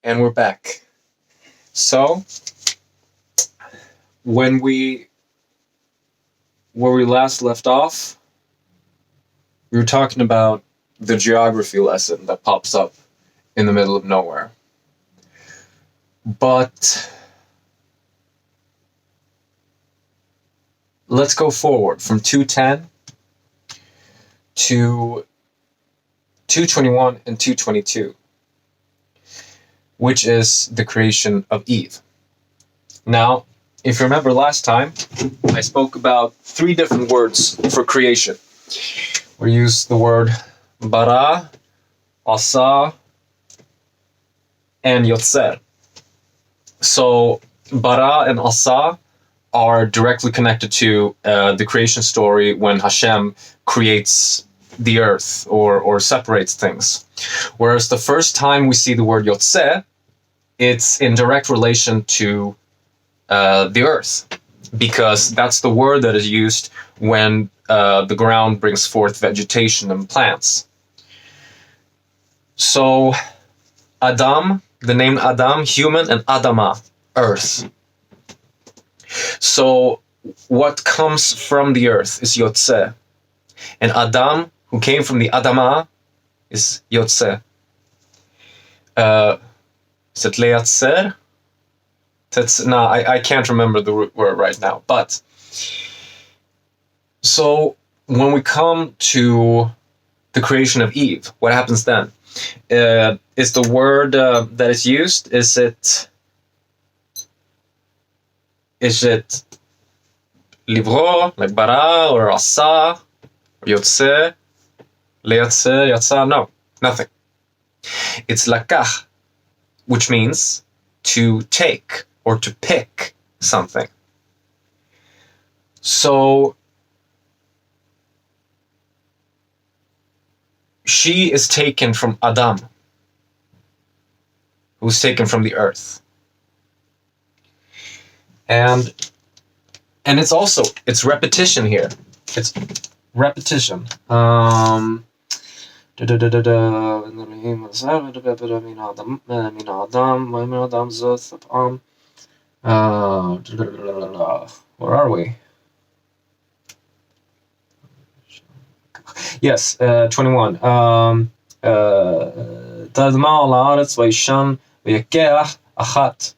And we're back. So, where we last left off, we were talking about the geography lesson that pops up in the middle of nowhere. But let's go forward from 210 to 221 and 222, which is the creation of Eve. Now, if you remember last time, I spoke about 3 different words for creation. We used the word bara, asa, and yotzer. So, bara and asa are directly connected to the creation story when Hashem creates the earth or separates things. Whereas the first time we see the word yotzer, it's in direct relation to the earth, because that's the word that is used when the ground brings forth vegetation and plants. So Adam, the name Adam, human, and Adama, earth. So what comes from the earth is Yotze. And Adam, who came from the Adama, is Yotze. Is it Leatzer? No, I can't remember the root word right now. But so when we come to the creation of Eve, what happens then? Is the word that is used, is it livro, like bara, or asa, or yotze, leatze, yatsa? No, nothing. It's lakach, which means to take or to pick something. So she is taken from Adam, who's taken from the earth. And it's repetition here. It's repetition. Where are we? Yes, 21. תדמה על הארץ וישן ויקח אחת.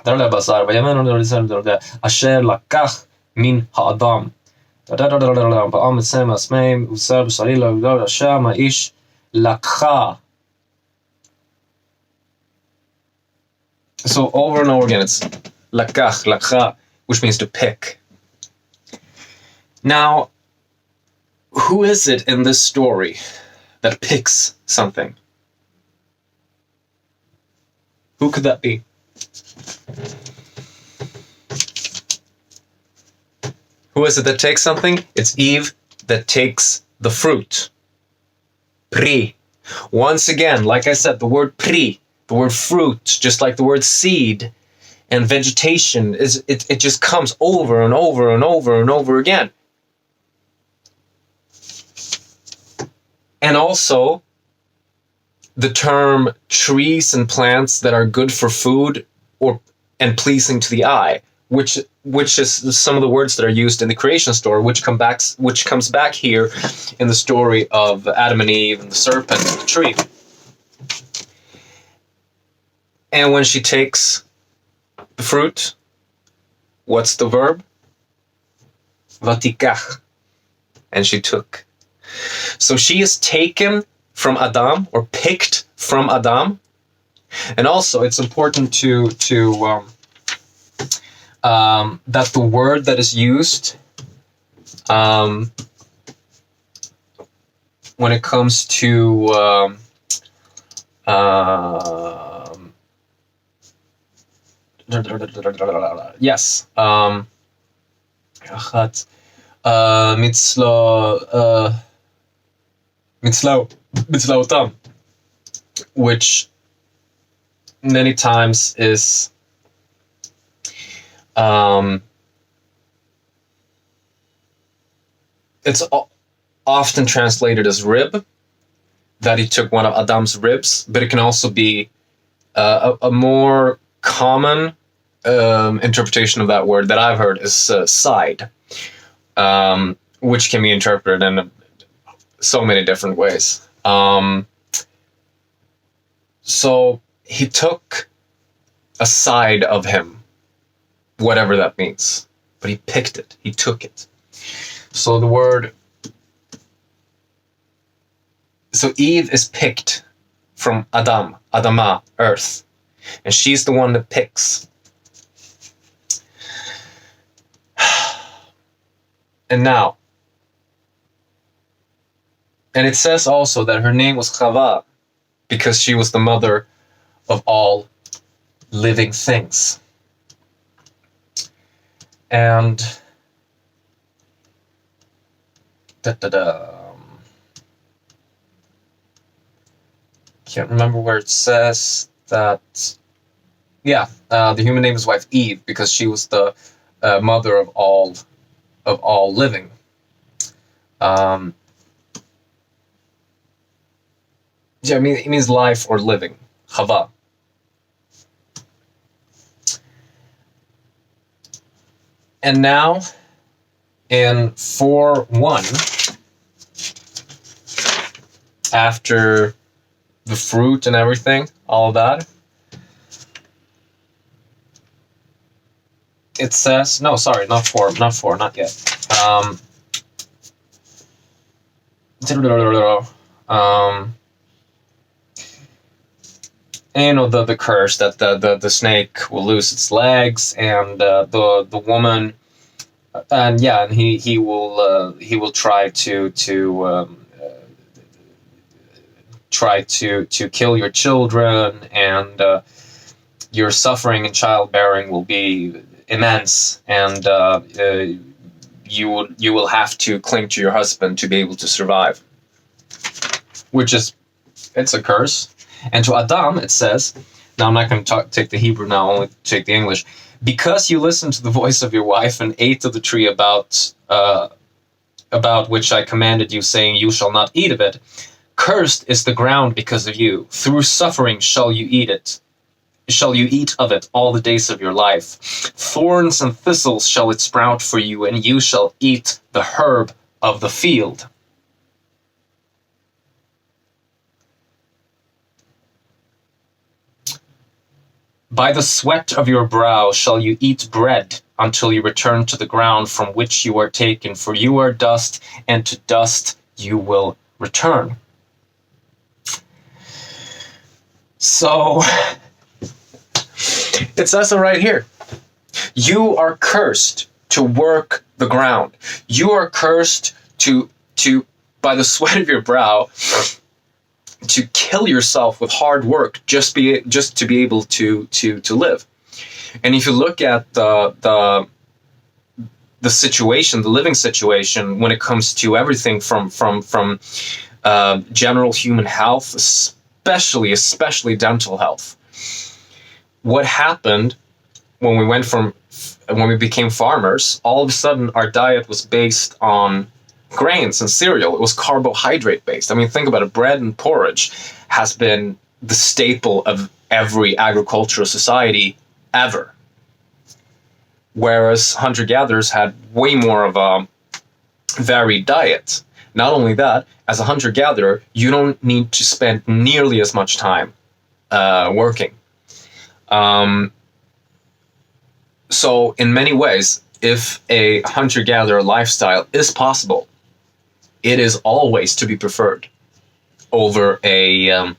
דרלה בשר ויאמן אשר לקח מן האדם. ועם עצם עצמם ובשר בשרי לגדול אשר מהאיש לקחה. So over and over again, it's lakach, lakha, which means to pick. Now, who is it in this story that picks something? Who could that be? Who is it that takes something? It's Eve that takes the fruit. Pri. Once again, like I said, the word pri, the word fruit, just like the word seed and vegetation, it just comes over and over and over and over again. And also, the term trees and plants that are good for food and pleasing to the eye, which is some of the words that are used in the creation story, which comes back here in the story of Adam and Eve and the serpent and the tree. And when she takes the fruit, what's the verb? Vatikach. And she took. So she is taken from Adam, or picked from Adam. And also, it's important to that the word that is used when it comes to yes, mitzlaotam, which many times is it's often translated as rib, that he took one of Adam's ribs, but it can also be A more common interpretation of that word that I've heard is side, which can be interpreted in so many different ways. So he took a side of him, whatever that means, but he picked it, he took it. So the word, so Eve is picked from Adam, Adama, earth, and she's the one that picks. And now, and it says also that her name was Chava because she was the mother of all living things. And can't remember where it says that. Yeah, the human name is wife Eve because she was the mother of all living. Yeah, I mean it means life or living. Chava. And now, in 4:1, after the fruit and everything, all of that, it says, no, sorry, not four, not yet. And the curse that the snake will lose its legs, and the woman, and yeah, and he will try to kill your children, and your suffering in childbearing will be immense, and you will have to cling to your husband to be able to survive, which is, it's a curse. And to Adam, it says, now I'm not going to take the Hebrew now, I'll only take the English. Because you listened to the voice of your wife and ate of the tree about which I commanded you, saying, you shall not eat of it, cursed is the ground because of you. Through suffering shall you eat it. Shall you eat of it all the days of your life. Thorns and thistles shall it sprout for you, and you shall eat the herb of the field. By the sweat of your brow shall you eat bread until you return to the ground from which you are taken, for you are dust, and to dust you will return. So, it says it right here. You are cursed to work the ground. You are cursed to by the sweat of your brow, to kill yourself with hard work just to be able to live. And if you look at the situation, the living situation, when it comes to everything from general human health, especially dental health, what happened when we became farmers? All of a sudden, our diet was based on grains and cereal. It was carbohydrate based. I mean, think about it. Bread and porridge has been the staple of every agricultural society ever. Whereas hunter-gatherers had way more of a varied diet. Not only that, as a hunter-gatherer, you don't need to spend nearly as much time working. So in many ways, if a hunter-gatherer lifestyle is possible, it is always to be preferred over a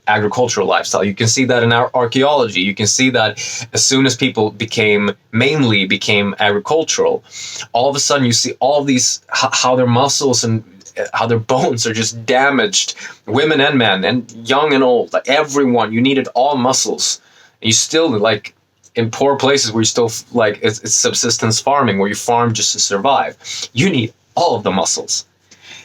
agricultural lifestyle. You can see that in our archaeology. You can see that as soon as people became agricultural, all of a sudden you see all these, how their muscles and how their bones are just damaged. Women and men, and young and old, like everyone, you needed all muscles. And you still, like, in poor places where you still, like, it's subsistence farming, where you farm just to survive, you need all of the muscles.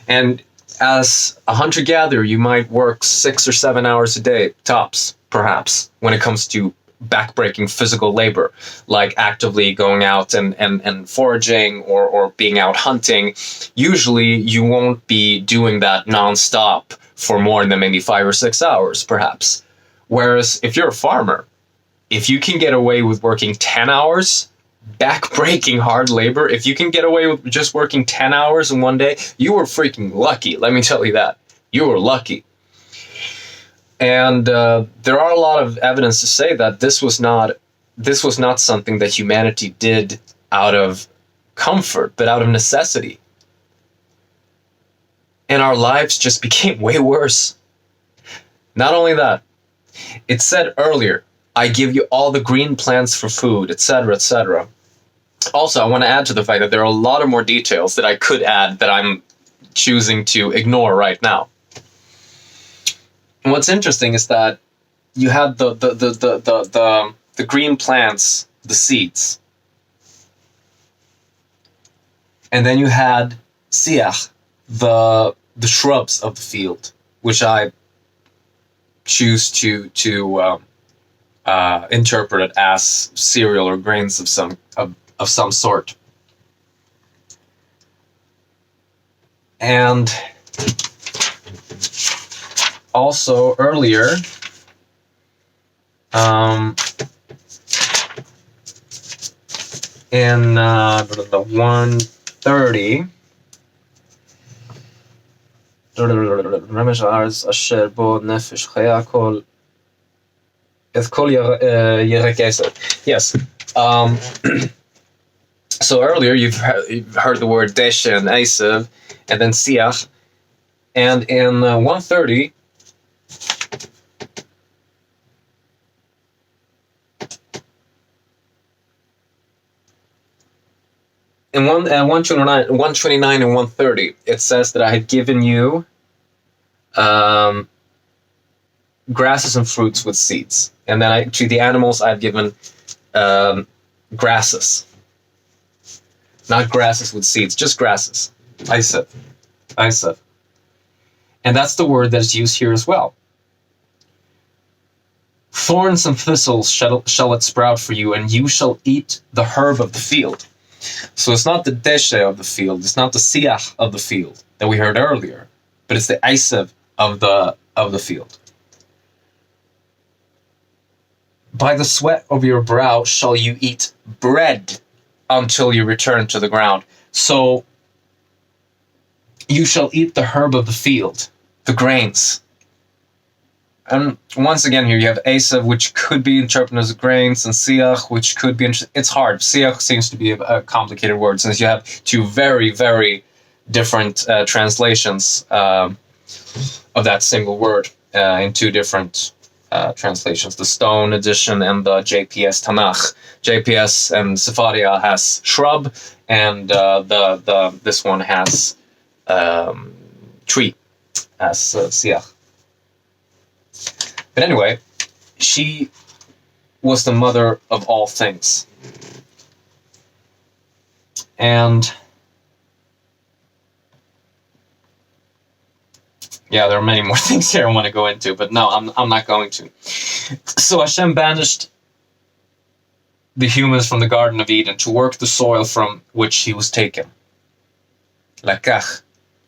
And as a hunter-gatherer, you might work 6 or 7 hours a day, tops, perhaps, when it comes to back-breaking physical labor, like actively going out and foraging or being out hunting. Usually, you won't be doing that non-stop for more than maybe 5 or 6 hours, perhaps. Whereas if you're a farmer, if you can get away with working 10 hours, back-breaking hard labor, if you can get away with just working 10 hours in one day, you were freaking lucky. Let me tell you that. You were lucky. And there are a lot of evidence to say that this was not something that humanity did out of comfort, but out of necessity. And our lives just became way worse. Not only that, it said earlier, I give you all the green plants for food, etc., etc. Also, I want to add to the fact that there are a lot of more details that I could add that I'm choosing to ignore right now. And what's interesting is that you had the green plants, the seeds, and then you had siach, the shrubs of the field, which I choose to interpret it as cereal or grains of some sort. And also earlier, in the 130, yes. So earlier you've heard the word deshe and esav, and then siach, and in 130, in 129 and 130, it says that I had given you grasses and fruits with seeds, and then to the animals I've given grasses, not grasses with seeds, just grasses. Isav. And that's the word that is used here as well. Thorns and thistles shall it sprout for you, and you shall eat the herb of the field. So it's not the deshe of the field, it's not the siach of the field that we heard earlier, but it's the isav of the field. By the sweat of your brow shall you eat bread until you return to the ground. So you shall eat the herb of the field, the grains. And once again here you have esav, which could be interpreted as grains, and siach, which could be, it's hard. Siach seems to be a complicated word, since you have two very, very different translations of that single word in two different translations, the Stone edition and the JPS Tanakh. JPS and Sepharia has shrub, and this one has tree as siach. But anyway, she was the mother of all things. And yeah, there are many more things here I want to go into, but no, I'm not going to. So Hashem banished the humans from the Garden of Eden to work the soil from which he was taken. Lakach,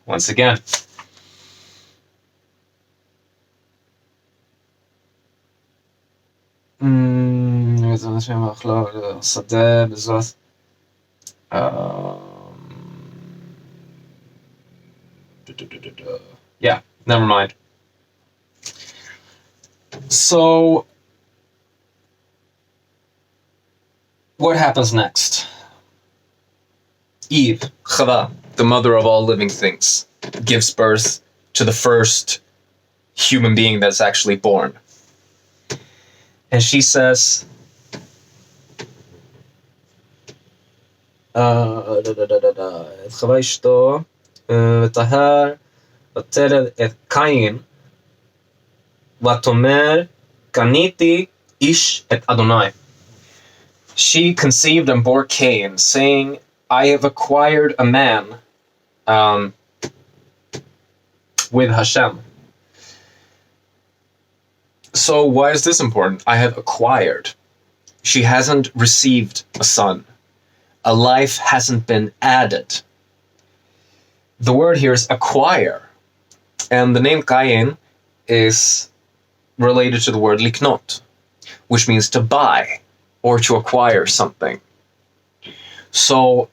once again. Yeah, never mind. So, what happens next? Eve, Chava, the mother of all living things, gives birth to the first human being that's actually born. And she says, Chava ishto, v'tahar, v'tered et Kain, v'tomer, kaniti ish et Adonai. She conceived and bore Cain, saying, I have acquired a man with Hashem. So why is this important? I have acquired. She hasn't received a son. A life hasn't been added. The word here is acquire. And the name Kain is related to the word liknot, which means to buy or to acquire something. So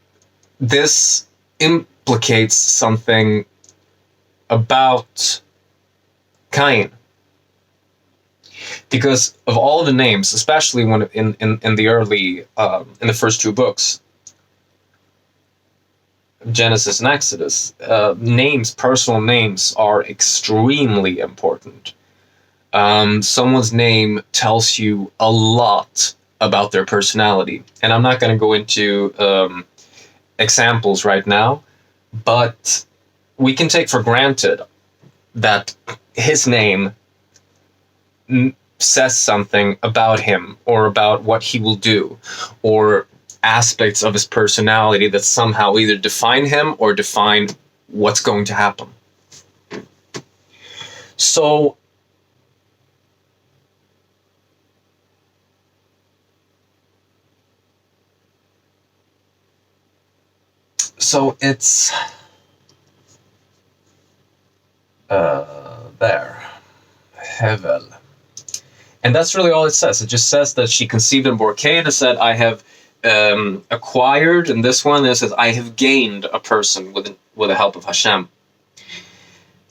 this implicates something about Kain. Because of all the names, especially when in the early, in the first two books, Genesis and Exodus, names, personal names, are extremely important. Someone's name tells you a lot about their personality. And I'm not going to go into examples right now, but we can take for granted that his name says something about him, or about what he will do, or aspects of his personality that somehow either define him or define what's going to happen. So it's there, Hevel. And that's really all it says. It just says that she conceived and bore Cain. It said, I have acquired, and this one, it says, I have gained a person with the help of Hashem.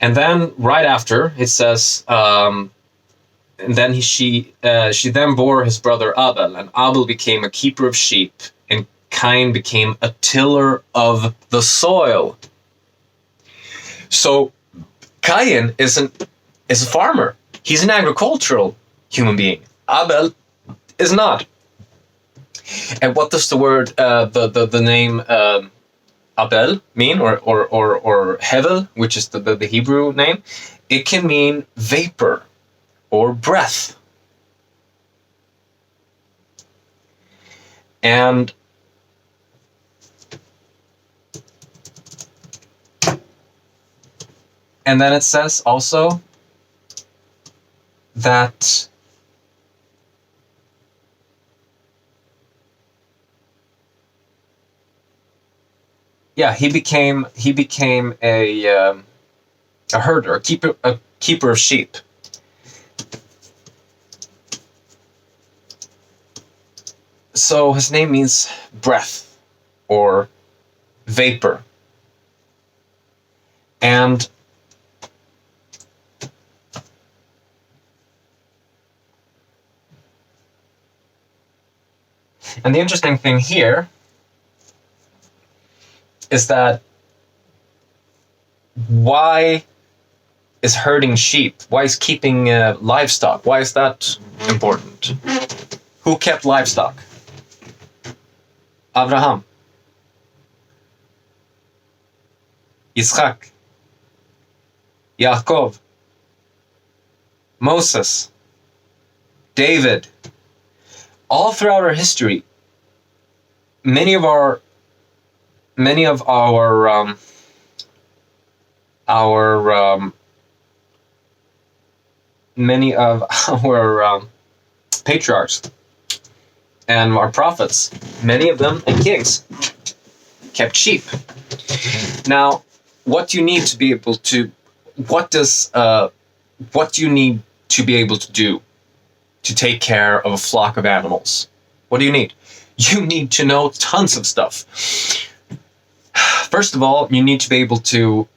And then right after, it says, and then she then bore his brother Abel, and Abel became a keeper of sheep, and Cain became a tiller of the soil. So Cain is a farmer. He's an agricultural human being. Abel is not. And what does the word, the name Abel mean, or Hevel, which is the Hebrew name? It can mean vapor or breath. And then it says also that he became a herder, a keeper of sheep. So his name means breath or vapor. And the interesting thing here is that why is herding sheep? Why is keeping livestock? Why is that important? Who kept livestock? Abraham, Yitzchak, Yaakov, Moses, David. All throughout our history, many of our patriarchs and our prophets, many of them, and kings, kept sheep. Now, what do you need to be able to? What do you need to be able to do to take care of a flock of animals? What do you need? You need to know tons of stuff. First of all, you need to be able to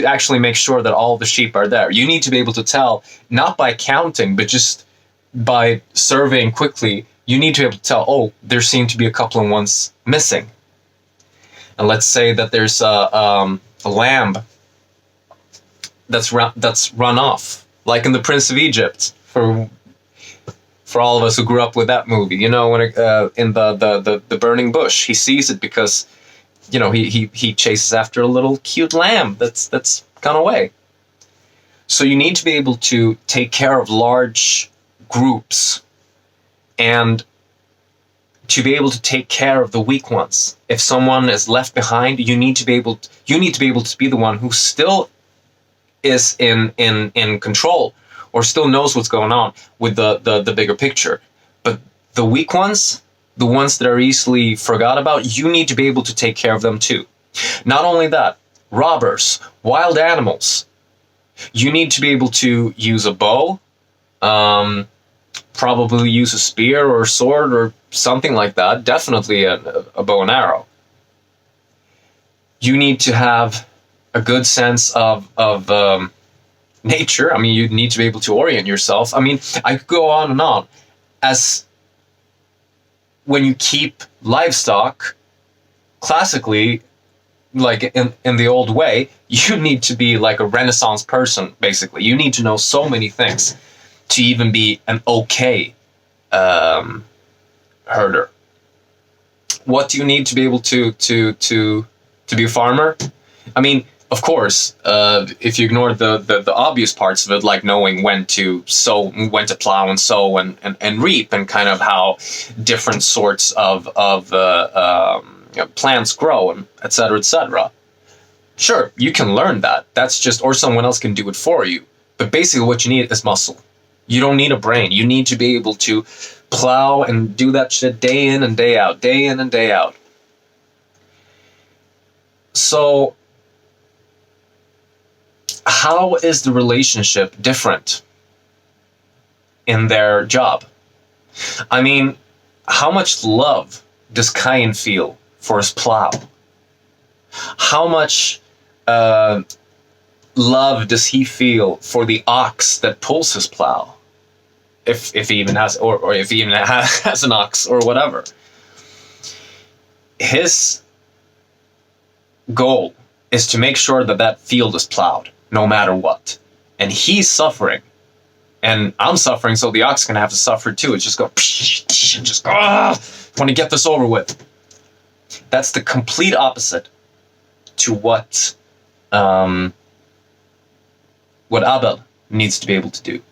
actually make sure that all the sheep are there. You need to be able to tell, not by counting, but just by surveying quickly. You need to be able to tell, oh, there seem to be a couple of ones missing. And let's say that there's a lamb that's run off, like in The Prince of Egypt. For all of us who grew up with that movie, you know, when in the burning bush, he sees it because, you know, he chases after a little cute lamb that's gone away. So you need to be able to take care of large groups, and to be able to take care of the weak ones. If someone is left behind, you need to be able to be the one who still is in control, or still knows what's going on with the bigger picture. But the weak ones, the ones that are easily forgot about, you need to be able to take care of them too. Not only that, robbers, wild animals, You need to be able to use a bow, probably use a spear or a sword or something like that. Definitely a bow and arrow. You need to have a good sense of nature. I mean, you need to be able to orient yourself. I mean, I could go on and on. As when you keep livestock, classically, like in the old way, you need to be like a Renaissance person, basically. You need to know so many things to even be an okay herder. What do you need to be able to be a farmer? I mean, of course, if you ignore the obvious parts of it, like knowing when to sow, when to plow and sow and reap, and kind of how different sorts of plants grow, and etc., etc. Sure, you can learn that. That's just, or someone else can do it for you. But basically what you need is muscle. You don't need a brain. You need to be able to plow and do that shit day in and day out, day in and day out. So how is the relationship different in their job? I mean, how much love does Kain feel for his plow? How much love does he feel for the ox that pulls his plow? If he even has, or if he even has an ox or whatever. His goal is to make sure that that field is plowed, no matter what. And he's suffering. And I'm suffering, so the ox can have to suffer too. It's just go, just go, want to get this over with. That's the complete opposite to what Abel needs to be able to do.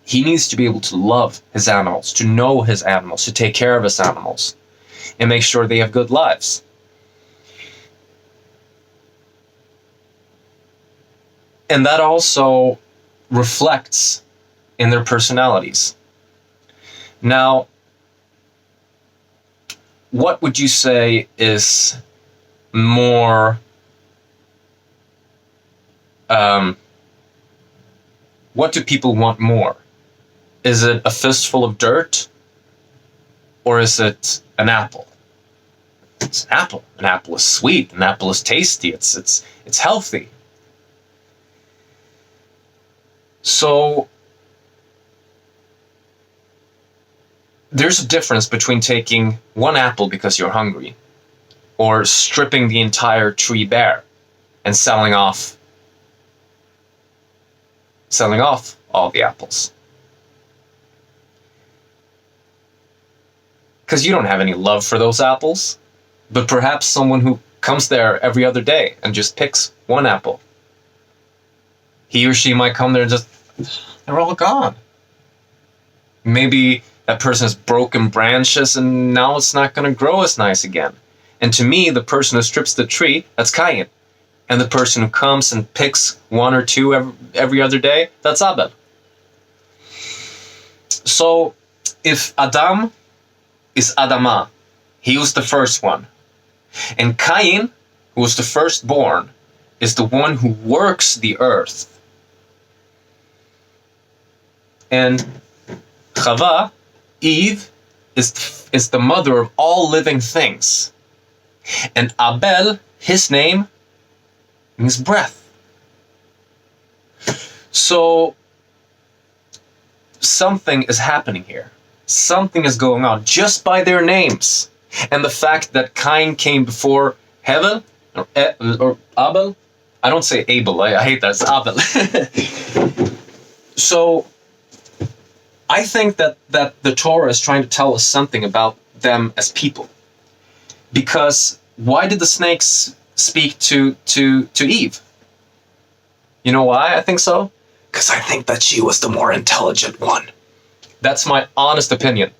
He needs to be able to love his animals, to know his animals, to take care of his animals, and make sure they have good lives. And that also reflects in their personalities. Now, what would you say is more what do people want more? Is it a fistful of dirt, or is it an apple? It's an apple. An apple is sweet. An apple is tasty. It's healthy. So there's a difference between taking one apple because you're hungry, or stripping the entire tree bare and selling off all the apples. Because you don't have any love for those apples, but perhaps someone who comes there every other day and just picks one apple, he or she might come there and just, they're all gone. Maybe that person has broken branches and now it's not going to grow as nice again. And to me, the person who strips the tree, that's Kain. And the person who comes and picks one or two every other day, that's Abel. So if Adam is Adama, he was the first one. And Kain, who was the firstborn, is the one who works the earth. And Chava, Eve, is the mother of all living things. And Abel, his name, means breath. So something is happening here. Something is going on just by their names. And the fact that Kain came before Hevel, or Abel, I don't say Abel, I hate that, it's Abel. So I think that the Torah is trying to tell us something about them as people. Because why did the snakes speak to Eve? You know why I think so? Because I think that she was the more intelligent one. That's my honest opinion.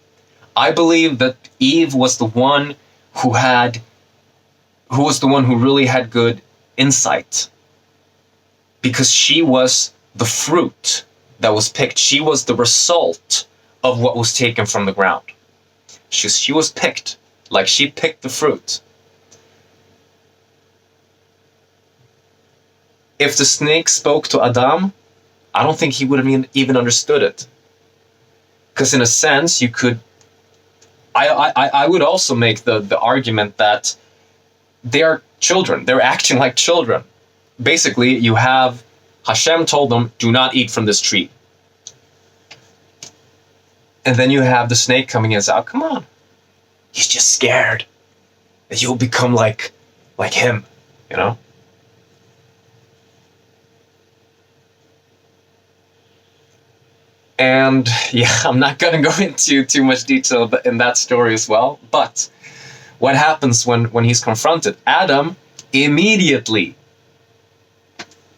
I believe that Eve was the one who really had good insight. Because she was the fruit that was picked. She was the result of what was taken from the ground. She was picked, like she picked the fruit. If the snake spoke to Adam, I don't think he would have even understood it. Because in a sense, you could... I would also make the argument that they are children. They're acting like children. Basically, you have Hashem told them, do not eat from this tree. And then you have the snake coming in and says, oh, come on. He's just scared that you'll become like him, you know? And yeah, I'm not going to go into too much detail in that story as well. But what happens when he's confronted? Adam immediately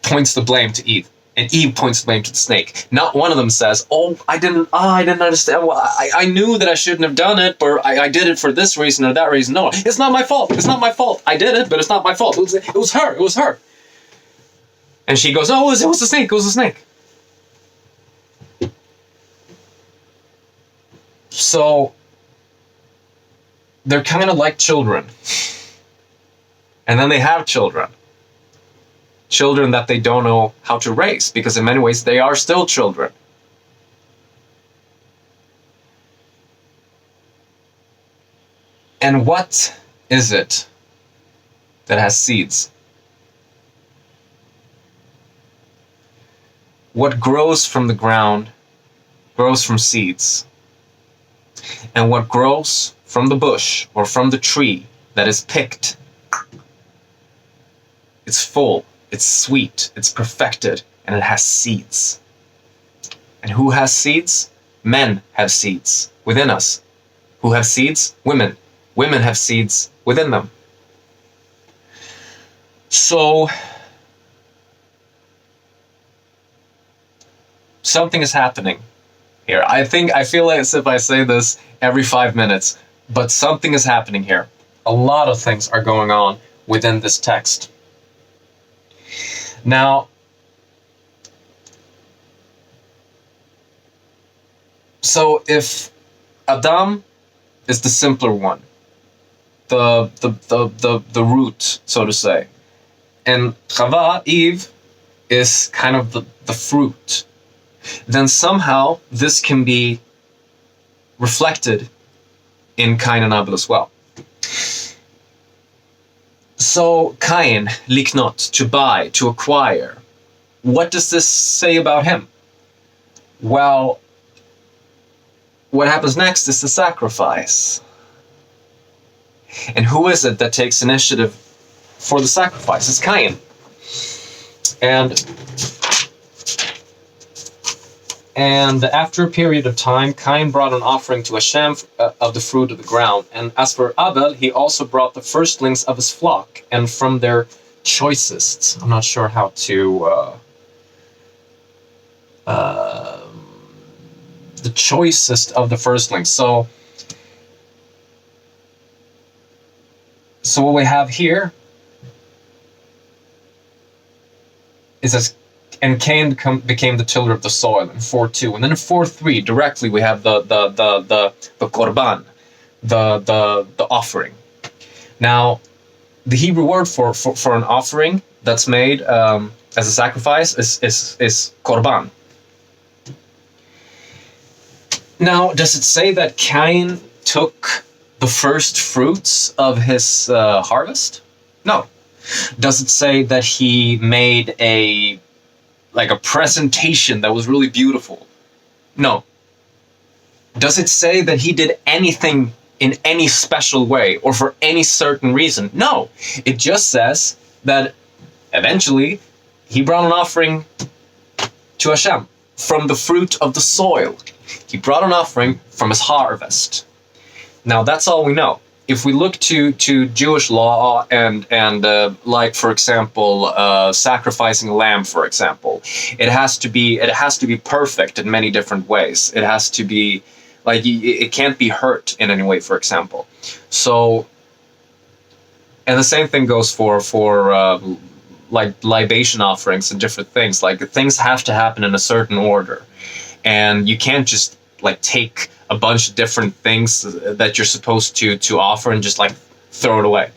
points the blame to Eve. And Eve points the blame to the snake. Not one of them says, I didn't understand. Well, I knew that I shouldn't have done it, or I did it for this reason or that reason. No, it's not my fault. It's not my fault. I did it, but it's not my fault. It was her. It was her. And she goes, oh, it was the snake. It was the snake. So they're kind of like children. And then they have children. Children that they don't know how to raise, because in many ways they are still children. And what is it that has seeds? What grows from the ground grows from seeds. And what grows from the bush or from the tree that is picked, it's full. It's sweet, it's perfected, and it has seeds. And who has seeds? Men have seeds within us. Who have seeds? Women. Women have seeds within them. So, something is happening here. I feel as if I say this every 5 minutes, but something is happening here. A lot of things are going on within this text. Now, so if Adam is the simpler one, the root, so to say, and Chava, Eve, is kind of the fruit, then somehow this can be reflected in Kain and Abel as well. So Kain, liknot, to buy, to acquire. What does this say about him? Well, what happens next is the sacrifice. And who is it that takes initiative for the sacrifice? It's Kain. And after a period of time, Kain brought an offering to Hashem of the fruit of the ground. And as for Abel, he also brought the firstlings of his flock, and from their choicest. I'm not sure how to... the choicest of the firstlings. So what we have here is as... And Cain became the tiller of the soil in 4:2, and then in 4:3 directly we have the korban, the offering. Now, the Hebrew word for an offering that's made as a sacrifice is korban. Now, does it say that Cain took the first fruits of his harvest? No. Does it say that he made a presentation that was really beautiful? No. Does it say that he did anything in any special way or for any certain reason? No. It just says that eventually he brought an offering to Hashem from the fruit of the soil. He brought an offering from his harvest. Now that's all we know. If we look to Jewish law and like, for example, sacrificing a lamb, for example, it has to be perfect in many different ways. It has to be like, it can't be hurt in any way, for example. So, and the same thing goes for like libation offerings and different things. Like, things have to happen in a certain order, and you can't just like take a bunch of different things that you're supposed to offer and just like throw it away.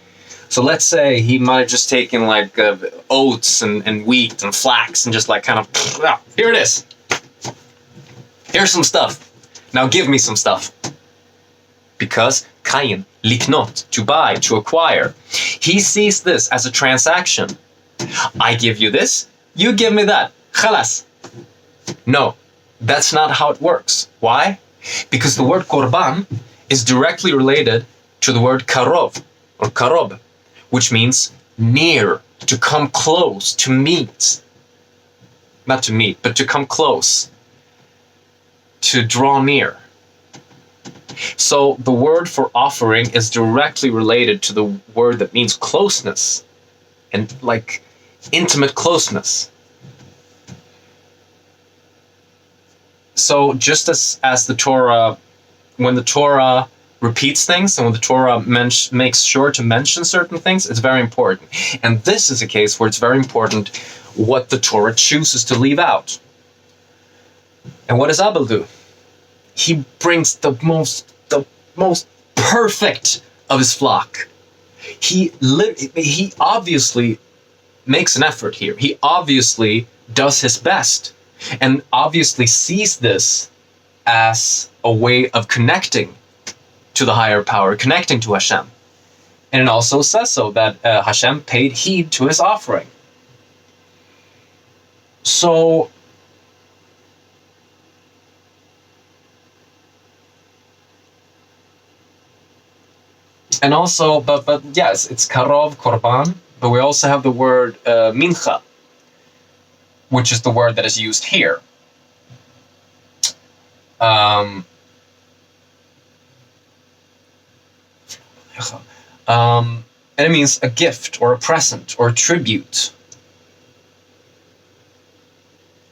So let's say he might have just taken like oats and wheat and flax and just like kind of, here it is. Here's some stuff. Now give me some stuff. Because Kain, liknot, to buy, to acquire. He sees this as a transaction. I give you this, you give me that. Khalas. No, that's not how it works. Why? Because the word korban is directly related to the word karov, or karob, which means near, to come close, to meet. Not to meet, but to come close. To draw near. So the word for offering is directly related to the word that means closeness and like intimate closeness. So just as the Torah, when the Torah repeats things and when the Torah makes sure to mention certain things, it's very important. And this is a case where it's very important what the Torah chooses to leave out. And what does Abel do? He brings the most perfect of his flock. He obviously makes an effort here. He obviously does his best and obviously sees this as a way of connecting to the higher power, connecting to Hashem. And it also says so that Hashem paid heed to his offering. So and also, but yes, it's karov, korban, but we also have the word mincha, which is the word that is used here. And it means a gift or a present or a tribute.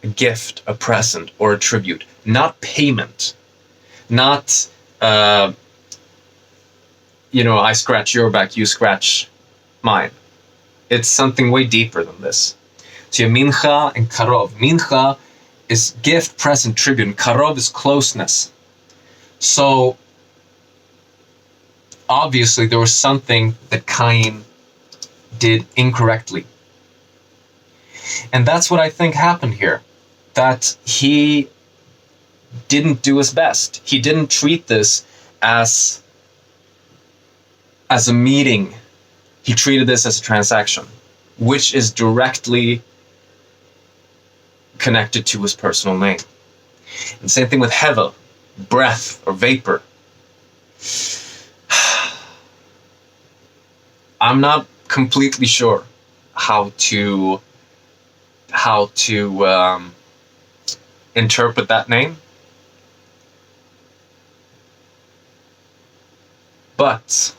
A gift, a present, or a tribute. Not payment. Not, I scratch your back, you scratch mine. It's something way deeper than this. So you have mincha and karov. Mincha is gift, present, tribute. And karov is closeness. So obviously there was something that Kain did incorrectly. And that's what I think happened here. That he didn't do his best. He didn't treat this as a meeting. He treated this as a transaction, which is directly connected to his personal name. And same thing with hevel, breath or vapor. I'm not completely sure how to interpret that name. But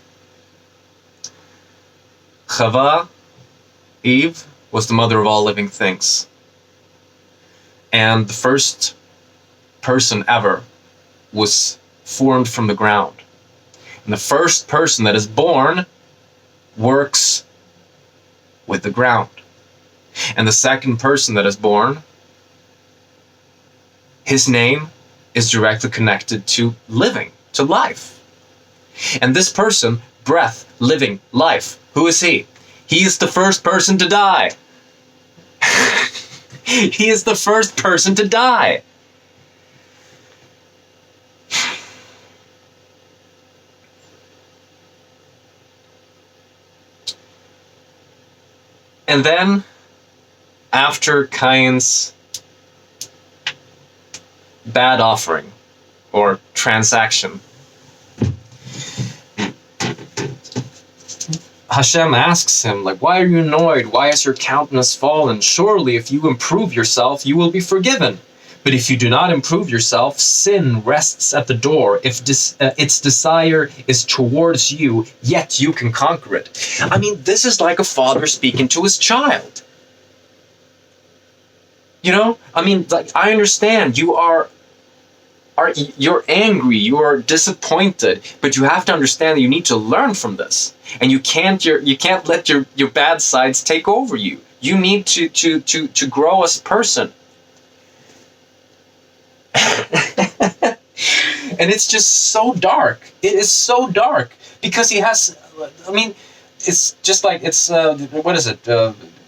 Chava, Eve, was the mother of all living things. And the first person ever was formed from the ground. And the first person that is born works with the ground. And the second person that is born, his name is directly connected to living, to life. And this person, breath, living, life, who is he? He is the first person to die. He is the first person to die. And then, after Cain's bad offering, or transaction, Hashem asks him, why are you annoyed? Why has your countenance fallen? Surely if you improve yourself, you will be forgiven. But if you do not improve yourself, sin rests at the door. If its desire is towards you, yet you can conquer it. I mean, this is like a father speaking to his child. I understand you're angry, you are disappointed, but you have to understand that you need to learn from this. And you can't let your bad sides take over you. You need to grow as a person. And it's just so dark. It is so dark because he has, it's just like it's what is it?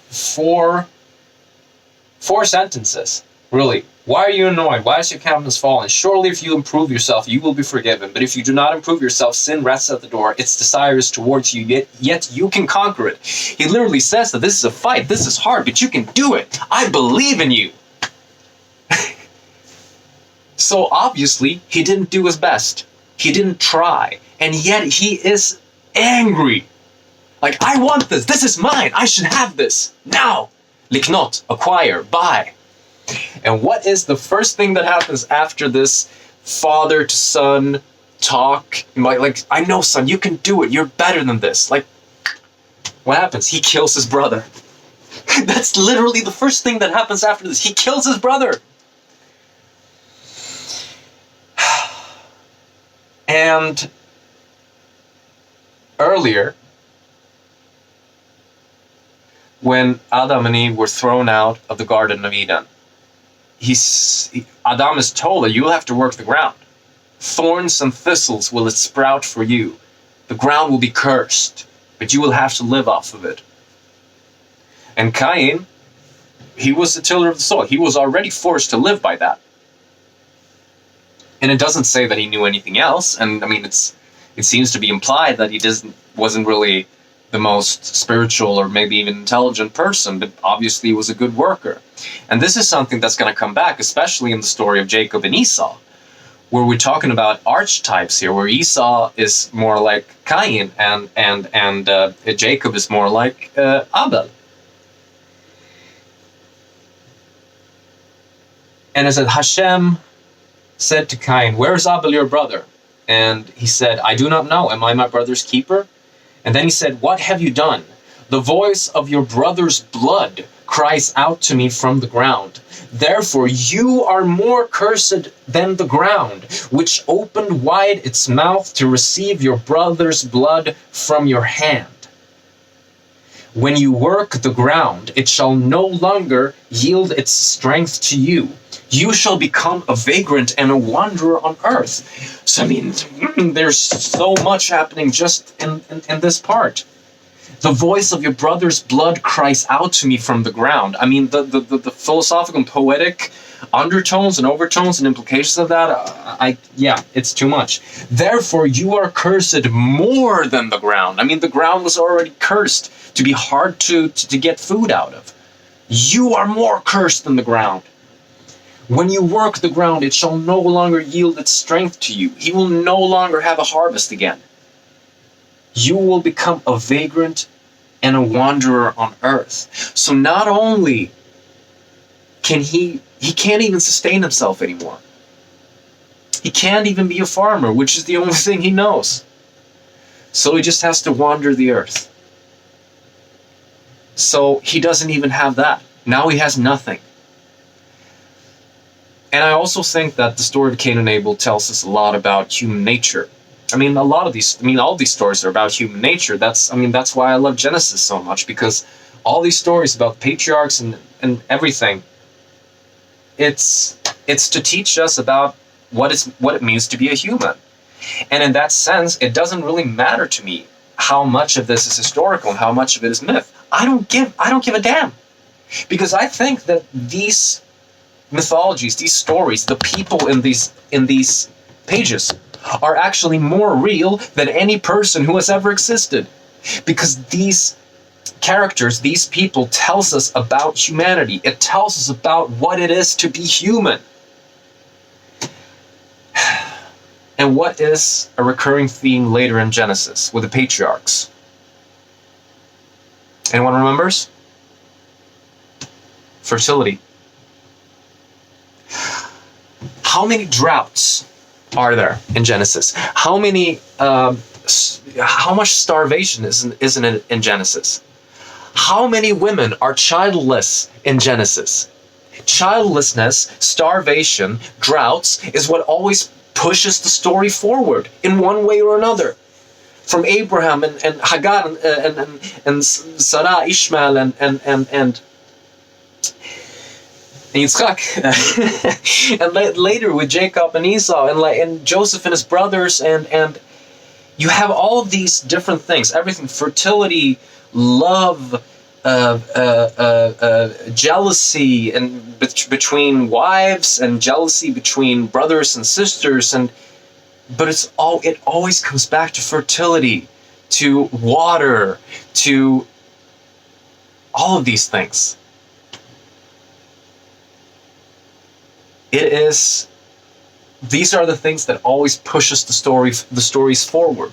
Four sentences, really. Why are you annoyed? Why is your countenance fallen? Surely if you improve yourself, you will be forgiven. But if you do not improve yourself, sin rests at the door. Its desire is towards you, yet you can conquer it. He literally says that this is a fight. This is hard, but you can do it. I believe in you. So obviously, he didn't do his best. He didn't try. And yet he is angry. Like, I want this. This is mine. I should have this. Now. Liknot, acquire, buy. And what is the first thing that happens after this father to son talk? Like, I know, son, you can do it. You're better than this. Like, what happens? He kills his brother. That's literally the first thing that happens after this. He kills his brother. And earlier, when Adam and Eve were thrown out of the Garden of Eden, Adam is told that you'll have to work the ground. Thorns and thistles will it sprout for you. The ground will be cursed, but you will have to live off of it. And Kain, he was the tiller of the soil. He was already forced to live by that. And it doesn't say that he knew anything else. And I mean, it seems to be implied that he wasn't really the most spiritual or maybe even intelligent person, but obviously he was a good worker. And this is something that's going to come back, especially in the story of Jacob and Esau, where we're talking about archetypes here, where Esau is more like Kain and Jacob is more like Abel. And it said, Hashem said to Kain, "Where is Abel your brother?" And he said, "I do not know. Am I my brother's keeper?" And then he said, "What have you done? The voice of your brother's blood cries out to me from the ground. Therefore you are more cursed than the ground, which opened wide its mouth to receive your brother's blood from your hand. When you work the ground, it shall no longer yield its strength to you. You shall become a vagrant and a wanderer on earth." So I mean, there's so much happening just in this part. The voice of your brother's blood cries out to me from the ground. I mean, the philosophical and poetic undertones and overtones and implications of that, yeah, it's too much. Therefore, you are cursed more than the ground. I mean, the ground was already cursed to be hard to get food out of. You are more cursed than the ground. When you work the ground, it shall no longer yield its strength to you. He will no longer have a harvest again. You will become a vagrant and a wanderer on earth. So not only can he can't even sustain himself anymore. He can't even be a farmer, which is the only thing he knows. So he just has to wander the earth. So he doesn't even have that. Now he has nothing. And I also think that the story of Kain and Abel tells us a lot about human nature. I mean, all these stories are about human nature. That's why I love Genesis so much, because all these stories about patriarchs and everything, it's to teach us about what it means to be a human. And in that sense, it doesn't really matter to me how much of this is historical and how much of it is myth. I don't give a damn. Because I think that these mythologies, these stories, the people in these pages are actually more real than any person who has ever existed. Because these characters, these people, tells us about humanity. It tells us about what it is to be human. And what is a recurring theme later in Genesis with the patriarchs? Anyone remembers? Fertility. How many droughts are there in Genesis? How much starvation isn't it in Genesis? How many women are childless in Genesis? Childlessness, starvation, droughts is what always pushes the story forward in one way or another. From Abraham and Hagar and Sarah, Ishmael and Yitzchak, and later with Jacob and Esau and Joseph and his brothers, and You have all of these different things, everything, fertility, love, jealousy and between wives, and jealousy between brothers and sisters, but it always comes back to fertility, to water, to all of these things. These are the things that always pushes the stories forward.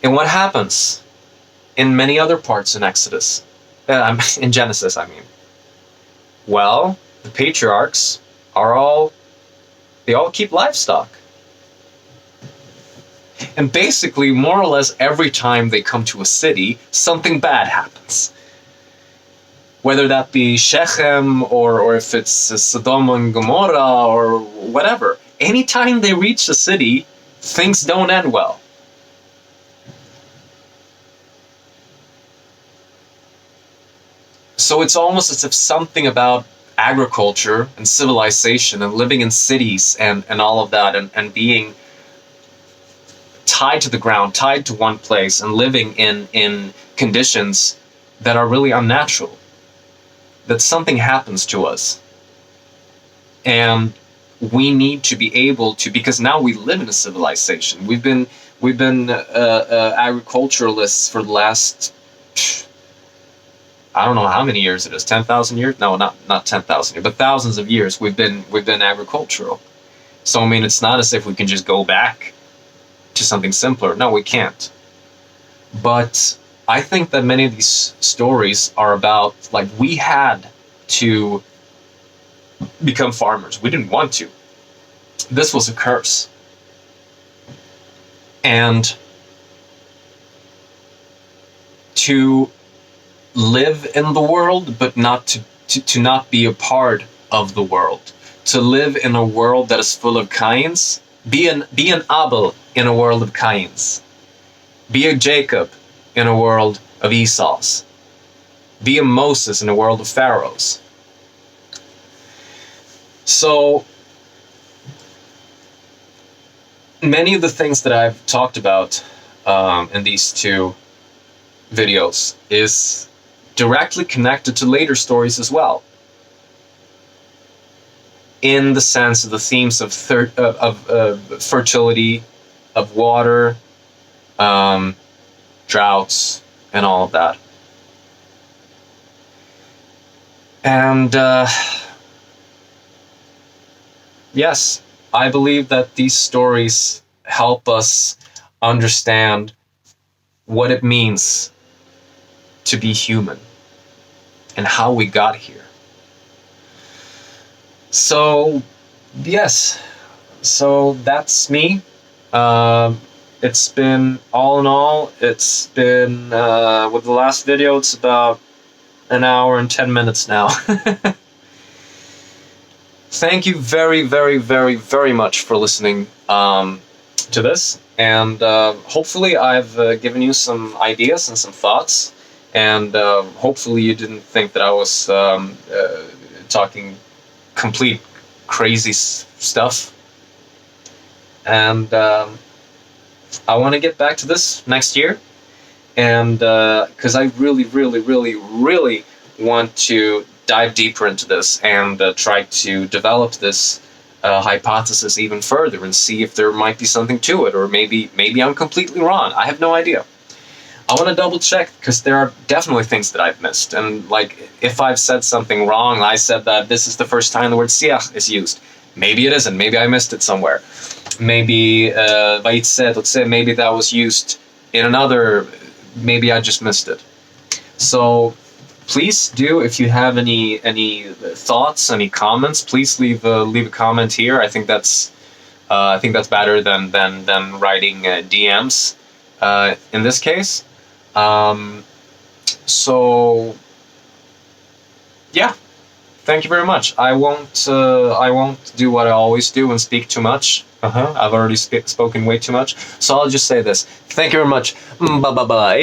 And what happens in many other parts in Exodus, in Genesis, I mean? Well, the patriarchs they all keep livestock. And basically, more or less every time they come to a city, something bad happens. Whether that be Shechem, or if it's Sodom and Gomorrah, or whatever. Anytime they reach a city, things don't end well. So it's almost as if something about agriculture and civilization and living in cities and all of that, and being tied to the ground, tied to one place, and living in conditions that are really unnatural, that something happens to us. And we need to be able to, because now we live in a civilization. We've been agriculturalists for the last, I don't know how many years it is, 10,000 years? No, not 10,000 years, but thousands of years we've been agricultural. So, I mean, it's not as if we can just go back to something simpler. No, we can't. But I think that many of these stories are about, like, we had to become farmers. We didn't want to. This was a curse. And to live in the world, but not to not be a part of the world. To live in a world that is full of Kains. Be an Abel in a world of Kains. Be a Jacob in a world of Esau's. Be a Moses in a world of Pharaohs. So, many of the things that I've talked about in these two videos is directly connected to later stories as well, in the sense of the themes of fertility, of water, droughts, and all of that. And yes, I believe that these stories help us understand what it means to be human and how we got here. So, yes, so that's me. It's been, all in all, it's been, with the last video, it's about an hour and 10 minutes now. Thank you very, very, very, very much for listening to this. And hopefully I've given you some ideas and some thoughts. And hopefully you didn't think that I was talking complete crazy stuff. And I want to get back to this next year. And because I really, really, really, really want to dive deeper into this and try to develop this hypothesis even further and see if there might be something to it, or maybe I'm completely wrong. I have no idea. I want to double check, because there are definitely things that I've missed. And like, if I've said something wrong, I said that this is the first time the word siach is used. Maybe it isn't. Maybe I missed it somewhere. Maybe maybe that was used in another. Maybe I just missed it. So please do, if you have any thoughts, any comments, please leave a comment here. I think that's better than writing DMs in this case. So yeah, thank you very much. I won't do what I always do and speak too much. I've already spoken way too much. So I'll just say this. Thank you very much. Bye bye bye.